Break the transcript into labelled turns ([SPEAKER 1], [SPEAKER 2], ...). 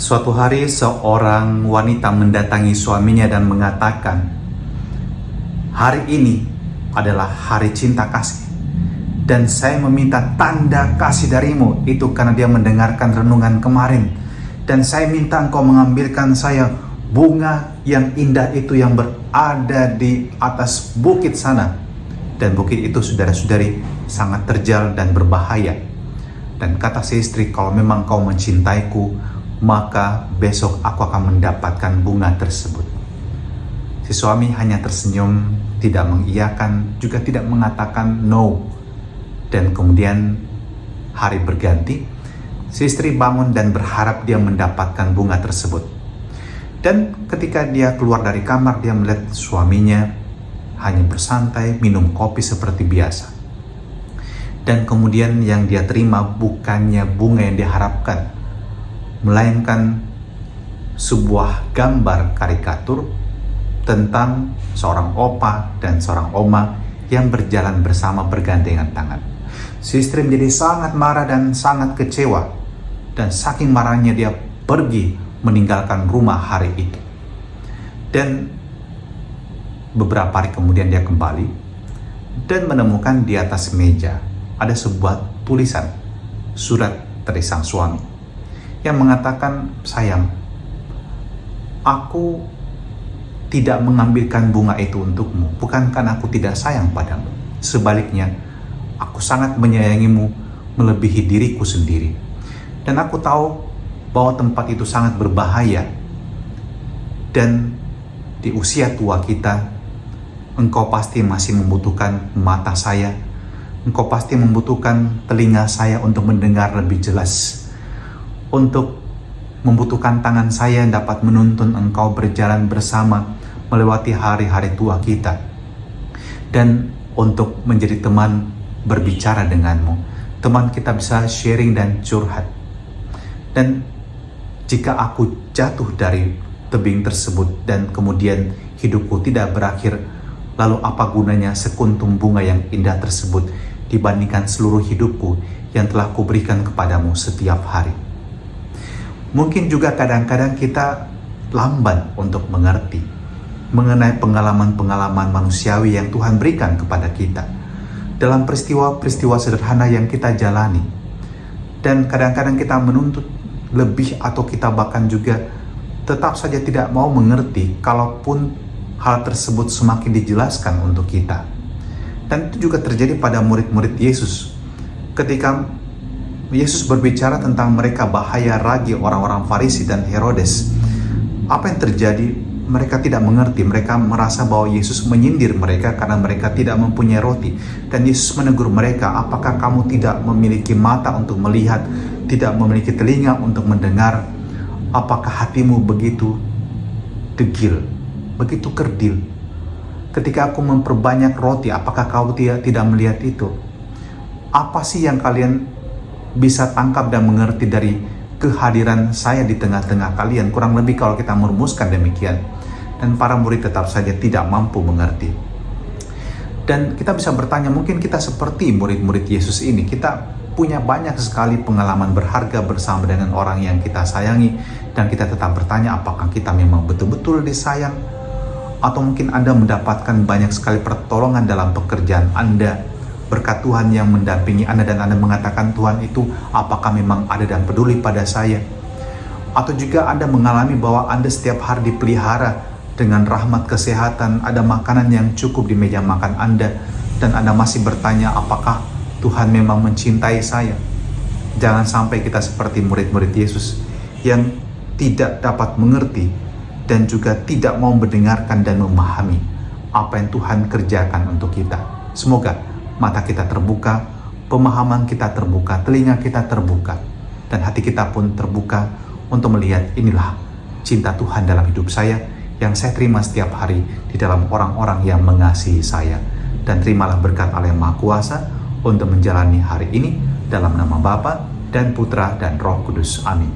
[SPEAKER 1] Suatu hari seorang wanita mendatangi suaminya dan mengatakan, "Hari ini adalah hari cinta kasih, dan saya meminta tanda kasih darimu." Itu karena dia mendengarkan renungan kemarin. "Dan saya minta engkau mengambilkan saya bunga yang indah itu yang berada di atas bukit sana." Dan bukit itu, saudara-saudari, sangat terjal dan berbahaya. Dan kata si istri, "Kalau memang kau mencintaiku, maka besok aku akan mendapatkan bunga tersebut." Si suami hanya tersenyum, tidak mengiyakan, juga tidak mengatakan no. Dan kemudian hari berganti, si istri bangun dan berharap dia mendapatkan bunga tersebut. Dan ketika dia keluar dari kamar, dia melihat suaminya hanya bersantai, minum kopi seperti biasa. Dan kemudian yang dia terima bukannya bunga yang diharapkan, melainkan sebuah gambar karikatur tentang seorang opa dan seorang oma yang berjalan bersama bergandengan tangan. Si istri menjadi sangat marah dan sangat kecewa, dan saking marahnya dia pergi meninggalkan rumah hari itu. Dan beberapa hari kemudian dia kembali dan menemukan di atas meja ada sebuah tulisan, surat dari sang suami yang mengatakan, "Sayang, aku tidak mengambilkan bunga itu untukmu, bukan karena aku tidak sayang padamu. Sebaliknya, aku sangat menyayangimu melebihi diriku sendiri. Dan aku tahu bahwa tempat itu sangat berbahaya. Dan di usia tua kita, engkau pasti masih membutuhkan mata saya. Engkau pasti membutuhkan telinga saya untuk mendengar lebih jelas. Untuk membutuhkan tangan saya yang dapat menuntun engkau berjalan bersama melewati hari-hari tua kita. Dan untuk menjadi teman berbicara denganmu. Teman kita bisa sharing dan curhat. Dan jika aku jatuh dari tebing tersebut dan kemudian hidupku tidak berakhir, lalu apa gunanya sekuntum bunga yang indah tersebut dibandingkan seluruh hidupku yang telah kuberikan kepadamu setiap hari?" Mungkin juga kadang-kadang kita lamban untuk mengerti mengenai pengalaman-pengalaman manusiawi yang Tuhan berikan kepada kita dalam peristiwa-peristiwa sederhana yang kita jalani. Dan kadang-kadang kita menuntut lebih, atau kita bahkan juga tetap saja tidak mau mengerti kalaupun hal tersebut semakin dijelaskan untuk kita. Dan itu juga terjadi pada murid-murid Yesus. Ketika Yesus berbicara tentang mereka bahaya ragi orang-orang Farisi dan Herodes, apa yang terjadi? Mereka tidak mengerti. Mereka merasa bahwa Yesus menyindir mereka karena mereka tidak mempunyai roti. Dan Yesus menegur mereka, "Apakah kamu tidak memiliki mata untuk melihat, tidak memiliki telinga untuk mendengar? Apakah hatimu begitu degil, begitu kerdil? Ketika aku memperbanyak roti, apakah kau tidak melihat itu? Apa sih yang kalian bisa tangkap dan mengerti dari kehadiran saya di tengah-tengah kalian?" Kurang lebih kalau kita merumuskan demikian. Dan para murid tetap saja tidak mampu mengerti. Dan kita bisa bertanya, mungkin kita seperti murid-murid Yesus ini. Kita punya banyak sekali pengalaman berharga bersama dengan orang yang kita sayangi, dan kita tetap bertanya, apakah kita memang betul-betul disayang? Atau mungkin Anda mendapatkan banyak sekali pertolongan dalam pekerjaan Anda, berkat Tuhan yang mendampingi Anda, dan Anda mengatakan, "Tuhan itu apakah memang ada dan peduli pada saya?" Atau juga Anda mengalami bahwa Anda setiap hari dipelihara dengan rahmat kesehatan, ada makanan yang cukup di meja makan Anda, dan Anda masih bertanya, apakah Tuhan memang mencintai saya? Jangan sampai kita seperti murid-murid Yesus yang tidak dapat mengerti dan juga tidak mau mendengarkan dan memahami apa yang Tuhan kerjakan untuk kita. Semoga mata kita terbuka, pemahaman kita terbuka, telinga kita terbuka, dan hati kita pun terbuka untuk melihat, inilah cinta Tuhan dalam hidup saya yang saya terima setiap hari di dalam orang-orang yang mengasihi saya. Dan terimalah berkat Allah yang Maha Kuasa untuk menjalani hari ini dalam nama Bapa dan Putra dan Roh Kudus. Amin.